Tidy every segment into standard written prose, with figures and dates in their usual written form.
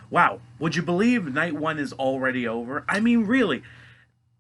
Wow, would you believe night one is already over? I mean, really,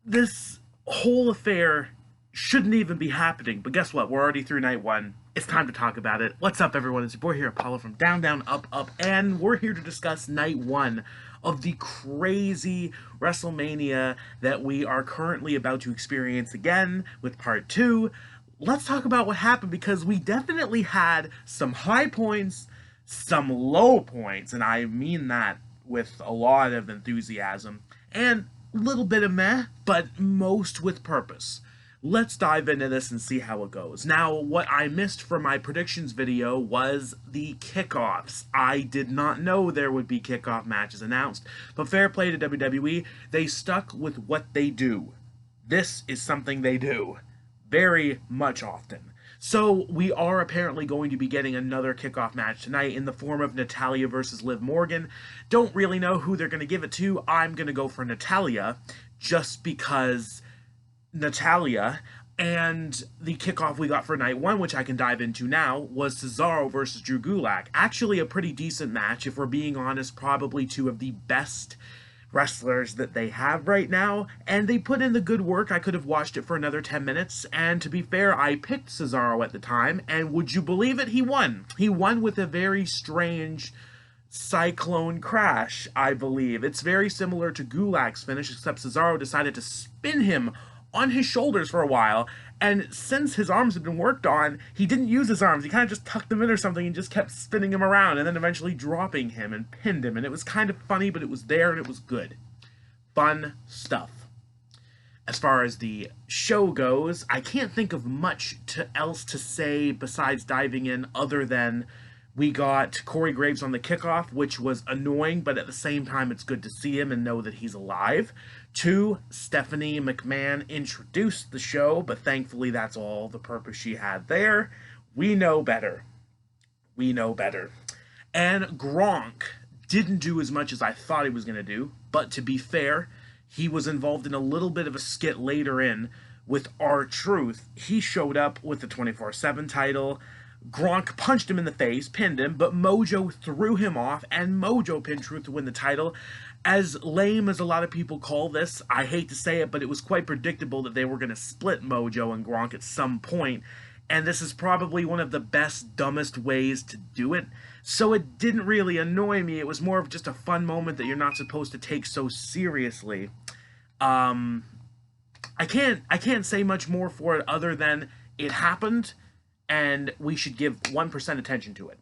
this whole affair shouldn't even be happening. But guess what? We're already through night one. It's time to talk about it. What's up, everyone? It's your boy here, Apollo from Down, Down, Up, Up, and we're here to discuss night one of the crazy Wrestlemania that we are currently about to experience again with part two. Let's talk about what happened because we definitely had some high points, some low points, and I mean that with a lot of enthusiasm, and a little bit of meh, but most with purpose. Let's dive into this and see how it goes. Now, what I missed from my predictions video was the kickoffs. I did not know there would be kickoff matches announced, but fair play to WWE, they stuck with what they do. This is something they do very much often. So we are apparently going to be getting another kickoff match tonight in the form of Natalya versus Liv Morgan. Don't really know who they're going to give it to. I'm going to go for Natalya just because Natalya. And the kickoff we got for night one, which I can dive into now, was Cesaro versus Drew Gulak. Actually a pretty decent match, if we're being honest, probably two of the best wrestlers that they have right now, and they put in the good work. I could have watched it for another 10 minutes, and to be fair, I picked Cesaro at the time, and would you believe it? He won. He won with a very strange cyclone crash, I believe. It's very similar to Gulak's finish, except Cesaro decided to spin him on his shoulders for a while, and since his arms had been worked on, he didn't use his arms. He kind of just tucked them in or something and just kept spinning him around, and then eventually dropping him and pinned him, and it was kind of funny, but it was there and it was good. Fun stuff. As far as the show goes, I can't think of much else to say besides diving in other than we got Corey Graves on the kickoff, which was annoying, but at the same time, it's good to see him and know that he's alive. 2, Stephanie McMahon introduced the show, but thankfully that's all the purpose she had there. We know better. We know better. And Gronk didn't do as much as I thought he was going to do, but to be fair, he was involved in a little bit of a skit later in with R-Truth. He showed up with the 24/7 title. Gronk punched him in the face, pinned him, but Mojo threw him off, and Mojo pinned Truth to win the title. As lame as a lot of people call this, I hate to say it, but it was quite predictable that they were going to split Mojo and Gronk at some point, and this is probably one of the best, dumbest ways to do it. So it didn't really annoy me. It was more of just a fun moment that you're not supposed to take so seriously. I can't say much more for it other than it happened, and we should give 1% attention to it.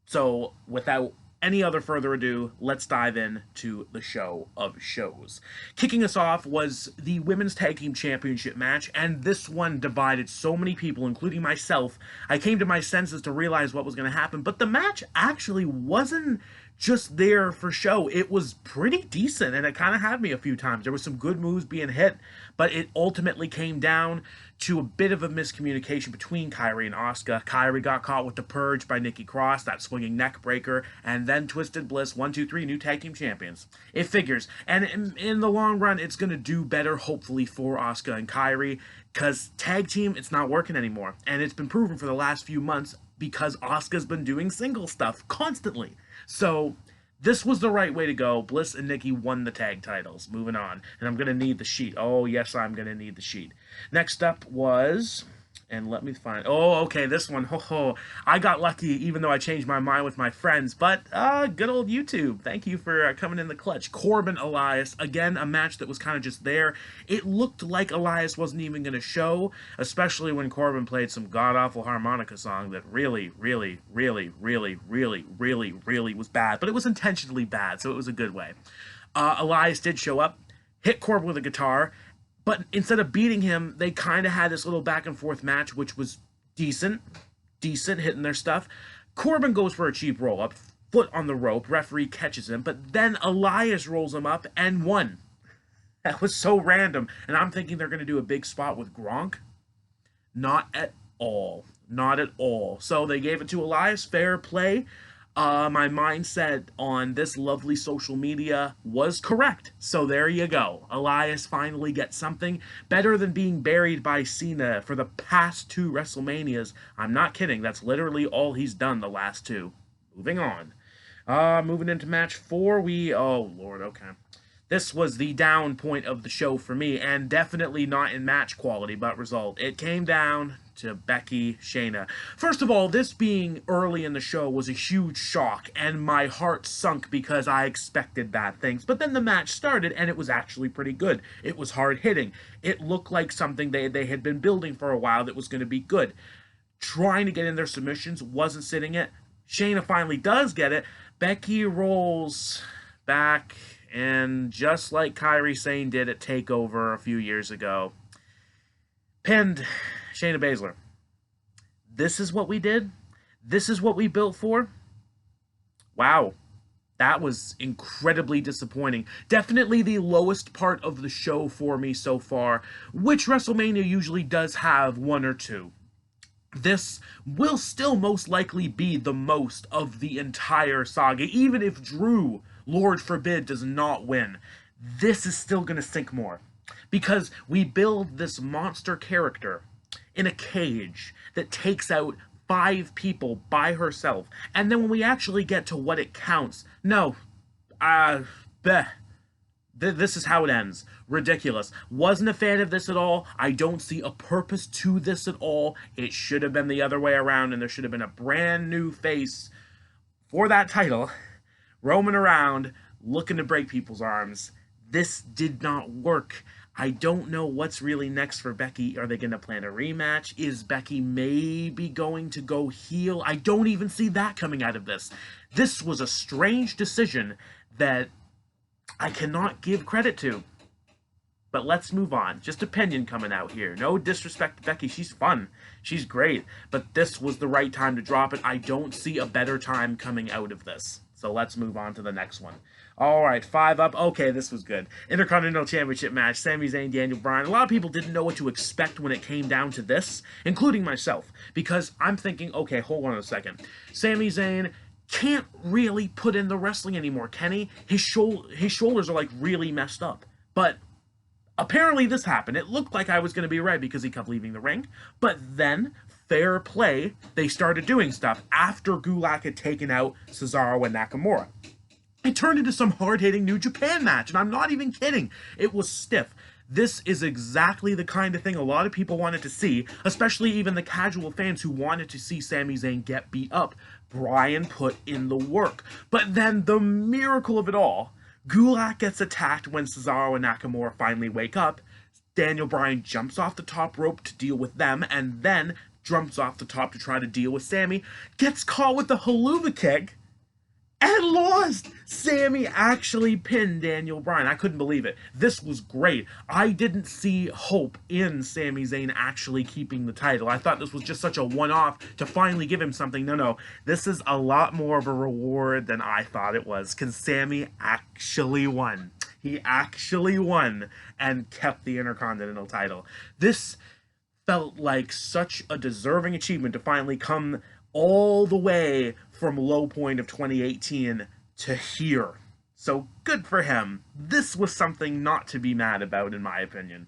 So, without any other further ado, let's dive in to the show of shows. Kicking us off was the Women's Tag Team Championship match, and this one divided so many people, including myself. I came to my senses to realize what was going to happen, but the match actually wasn't just there for show. It was pretty decent, and it kind of had me a few times. There was some good moves being hit, but it ultimately came down to a bit of a miscommunication between Kairi and Asuka. Kairi got caught with the Purge by Nikki Cross, that swinging neck breaker, and then Twisted Bliss, 1, 2, 3, new tag team champions. It figures. And in the long run, it's going to do better, hopefully, for Asuka and Kairi, because tag team, it's not working anymore. And it's been proven for the last few months because Asuka's been doing single stuff constantly. So this was the right way to go. Bliss and Nikki won the tag titles. Moving on. And I'm going to need the sheet. Oh, yes, I'm going to need the sheet. Next up was... And let me find... Oh, okay, this one. Ho. I got lucky even though I changed my mind with my friends. But, good old YouTube. Thank you for coming in the clutch. Corbin Elias. Again, a match that was kind of just there. It looked like Elias wasn't even going to show. Especially when Corbin played some god-awful harmonica song that really was bad. But it was intentionally bad, so it was a good way. Elias did show up. Hit Corbin with a guitar. But instead of beating him, they kind of had this little back and forth match, which was decent, hitting their stuff. Corbin goes for a cheap roll up, foot on the rope, referee catches him, but then Elias rolls him up and won. That was so random, and I'm thinking they're going to do a big spot with Gronk. Not at all. Not at all. So they gave it to Elias, fair play. My mindset on this lovely social media was correct. So there you go. Elias finally gets something better than being buried by Cena for the past 2 WrestleManias. I'm not kidding. That's literally all he's done the last 2. Moving on. Moving into match 4, oh lord, okay. This was the down point of the show for me, and definitely not in match quality, but result. It came down to Becky Shayna. First of all, this being early in the show was a huge shock, and my heart sunk because I expected bad things. But then the match started, and it was actually pretty good. It was hard hitting. It looked like something they had been building for a while that was going to be good. Trying to get in their submissions, wasn't sitting it. Shayna finally does get it. Becky rolls back, and just like Kairi Sane did at TakeOver a few years ago, pinned Shayna Baszler. This is what we did? This is what we built for? Wow. That was incredibly disappointing. Definitely the lowest part of the show for me so far, which WrestleMania usually does have one or two. This will still most likely be the most of the entire saga, even if Drew, Lord forbid, does not win. This is still going to sink more. Because we build this monster character in a cage that takes out 5 people by herself. And then when we actually get to what it counts, no, bleh. This is how it ends. Ridiculous. Wasn't a fan of this at all. I don't see a purpose to this at all. It should have been the other way around, and there should have been a brand new face for that title, roaming around, looking to break people's arms. This did not work. I don't know what's really next for Becky. Are they going to plan a rematch? Is Becky maybe going to go heel? I don't even see that coming out of this. This was a strange decision that I cannot give credit to. But let's move on. Just opinion coming out here. No disrespect to Becky. She's fun. She's great. But this was the right time to drop it. I don't see a better time coming out of this. So let's move on to the next one. Alright, 5 up. Okay, this was good. Intercontinental Championship match. Sami Zayn, Daniel Bryan. A lot of people didn't know what to expect when it came down to this, including myself. Because I'm thinking, okay, hold on a second. Sami Zayn can't really put in the wrestling anymore, can he? His shoulders are like really messed up. But apparently this happened. It looked like I was going to be right because he kept leaving the ring. But then, fair play, they started doing stuff after Gulak had taken out Cesaro and Nakamura. It turned into some hard-hitting New Japan match, and I'm not even kidding. It was stiff. This is exactly the kind of thing a lot of people wanted to see, especially even the casual fans who wanted to see Sami Zayn get beat up. Bryan put in the work. But then the miracle of it all, Gulak gets attacked when Cesaro and Nakamura finally wake up. Daniel Bryan jumps off the top rope to deal with them, and then jumps off the top to try to deal with Sami. Gets caught with the haluva kick and lost! Sami actually pinned Daniel Bryan. I couldn't believe it. This was great. I didn't see hope in Sami Zayn actually keeping the title. I thought this was just such a one-off to finally give him something. No. This is a lot more of a reward than I thought it was, because Sami actually won. He actually won and kept the Intercontinental title. This felt like such a deserving achievement to finally come all the way from low point of 2018 to here. So good for him. This was something not to be mad about, in my opinion.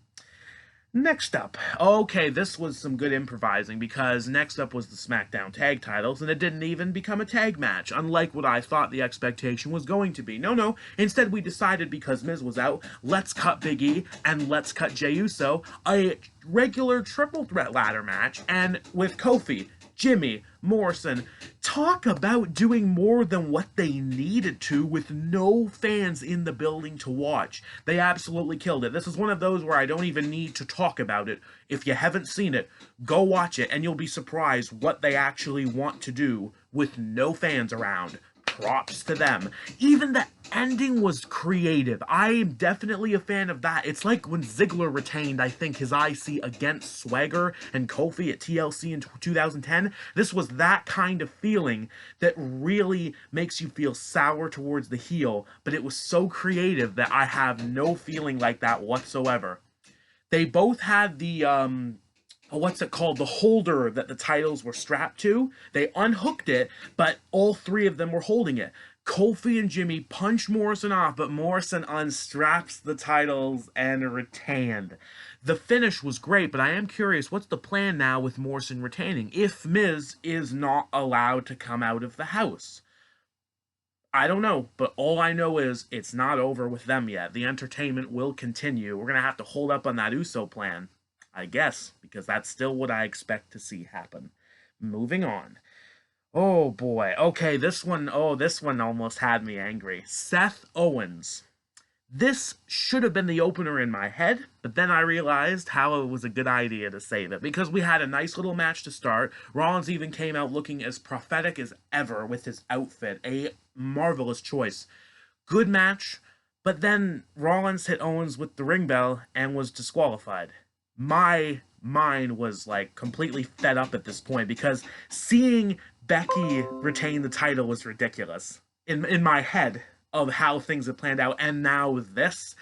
Next up. Okay, this was some good improvising, because next up was the SmackDown Tag Titles, and it didn't even become a tag match, unlike what I thought the expectation was going to be. No. Instead, we decided, because Miz was out, let's cut Big E, and let's cut Jey Uso, a regular triple threat ladder match, and with Kofi, Jimmy, Morrison. Talk about doing more than what they needed to with no fans in the building to watch. They absolutely killed it. This is one of those where I don't even need to talk about it. If you haven't seen it, go watch it and you'll be surprised what they actually want to do with no fans around. Props to them. Even the ending was creative. I am definitely a fan of that. It's like when Ziggler retained, I think, his IC against Swagger and Kofi at TLC in 2010. This was that kind of feeling that really makes you feel sour towards the heel, but it was so creative that I have no feeling like that whatsoever. They both had the, what's it called? The holder that the titles were strapped to. They unhooked it, but all 3 of them were holding it. Kofi and Jimmy punched Morrison off, but Morrison unstraps the titles and retained. The finish was great, but I am curious, what's the plan now with Morrison retaining if Miz is not allowed to come out of the house? I don't know, but all I know is it's not over with them yet. The entertainment will continue. We're going to have to hold up on that USO plan, I guess, because that's still what I expect to see happen. Moving on. Oh boy. Okay, this one almost had me angry. Seth Owens. This should have been the opener in my head, but then I realized how it was a good idea to save it because we had a nice little match to start. Rollins even came out looking as prophetic as ever with his outfit. A marvelous choice. Good match, but then Rollins hit Owens with the ring bell and was disqualified. My mind was like completely fed up at this point because seeing Becky retain the title was ridiculous in my head of how things had planned out, and now this.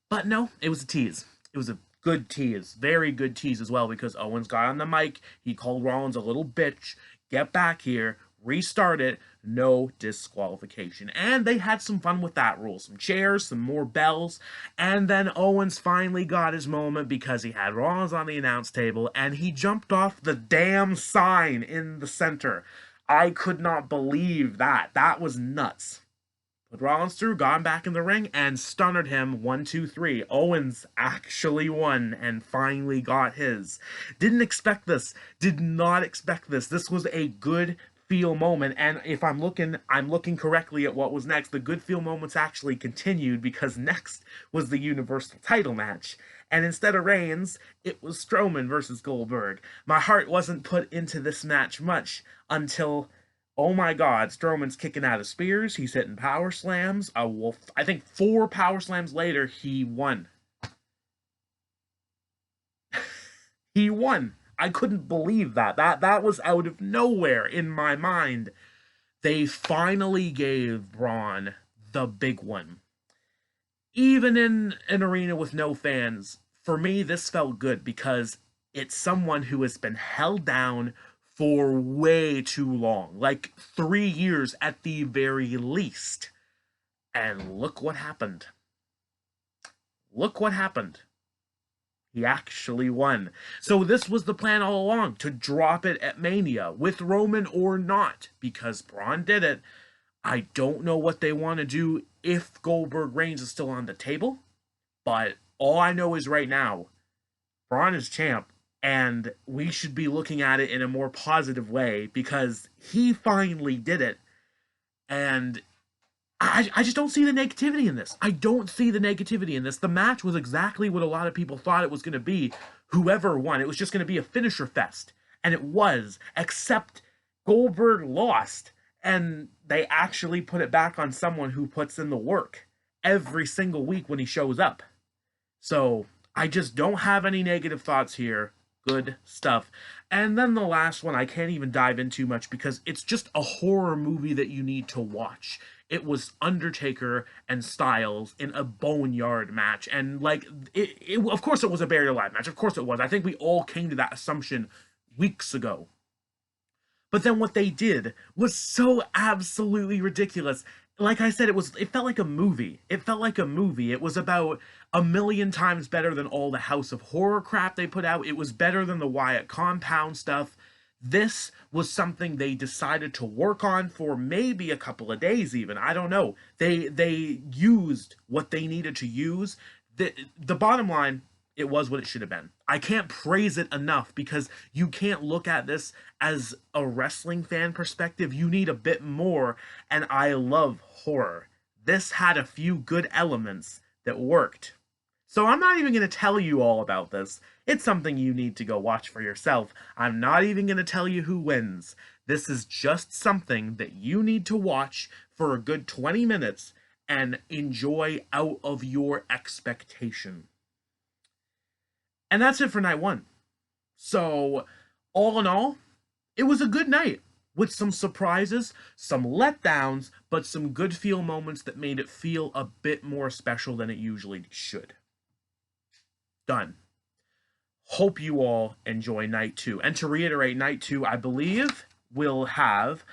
But no, it was a tease. It was a good tease, very good tease as well, because Owens got on the mic, he called Rollins a little bitch, get back here, restart it, no disqualification. And they had some fun with that rule. Some chairs, some more bells, and then Owens finally got his moment because he had Rollins on the announce table, and he jumped off the damn sign in the center. I could not believe that. That was nuts. Put Rollins through, got him back in the ring, and stunned him 1, 2, 3. Owens actually won and finally got his. Didn't expect this. Did not expect this. This was a good feel moment, and if I'm looking correctly at what was next. The good feel moments actually continued because next was the Universal title match. And instead of Reigns, it was Strowman versus Goldberg. My heart wasn't put into this match much until, oh my God, Strowman's kicking out of spears. He's hitting power slams. I think 4 power slams later, he won. He won. I couldn't believe that. That was out of nowhere in my mind. They finally gave Braun the big one. Even in an arena with no fans, for me, this felt good because it's someone who has been held down for way too long, like 3 years at the very least. And look what happened. Look what happened. He actually won. So this was the plan all along, to drop it at Mania, with Roman or not, because Braun did it. I don't know what they want to do if Goldberg Reigns is still on the table, but all I know is right now, Braun is champ, and we should be looking at it in a more positive way because he finally did it, and I just don't see the negativity in this. I don't see the negativity in this. The match was exactly what a lot of people thought it was going to be. Whoever won, it was just going to be a finisher fest. And it was, except Goldberg lost. And they actually put it back on someone who puts in the work every single week when he shows up. So I just don't have any negative thoughts here. Good stuff. And then the last one I can't even dive into much because it's just a horror movie that you need to watch. It was Undertaker and Styles in a boneyard match, and like of course it was a buried alive match. Of course it was. I think we all came to that assumption weeks ago. But then what they did was so absolutely ridiculous. Like I said, it felt like a movie. It felt like a movie. It was about a million times better than all the House of Horror crap they put out. It was better than the Wyatt Compound stuff. This was something they decided to work on for maybe a couple of days even. I don't know. They used what they needed to use. The bottom line, it was what it should have been. I can't praise it enough because you can't look at this as a wrestling fan perspective. You need a bit more, and I love horror. This had a few good elements that worked. So I'm not even going to tell you all about this. It's something you need to go watch for yourself. I'm not even going to tell you who wins. This is just something that you need to watch for a good 20 minutes and enjoy out of your expectation. And that's it for night 1. So, all in all, it was a good night with some surprises, some letdowns, but some good feel moments that made it feel a bit more special than it usually should. Done. Hope you all enjoy night 2. And to reiterate, night 2, I believe, will have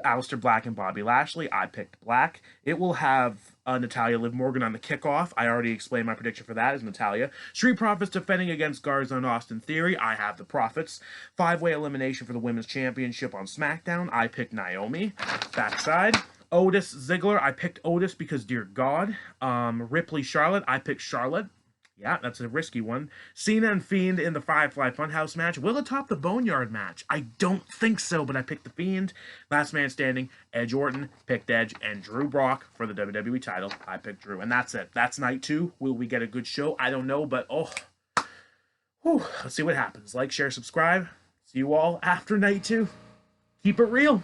Aleister Black and Bobby Lashley. I picked Black. It will have Natalya Liv Morgan on the kickoff. I already explained my prediction for that as Natalya. Street Profits defending against Garza and Austin Theory. I have the Profits. 5-way elimination for the Women's Championship on SmackDown. I picked Naomi. Backside, Otis Ziggler, I picked Otis because, dear God. Ripley Charlotte, I picked Charlotte. Yeah, that's a risky one. Cena and Fiend in the Firefly Funhouse match. Will it top the Boneyard match? I don't think so, but I picked the Fiend. Last man standing, Edge Orton, picked Edge, and Drew Brock for the WWE title. I picked Drew, and that's it. That's night 2. Will we get a good show? I don't know, but let's see what happens. Like, share, subscribe. See you all after night 2. Keep it real.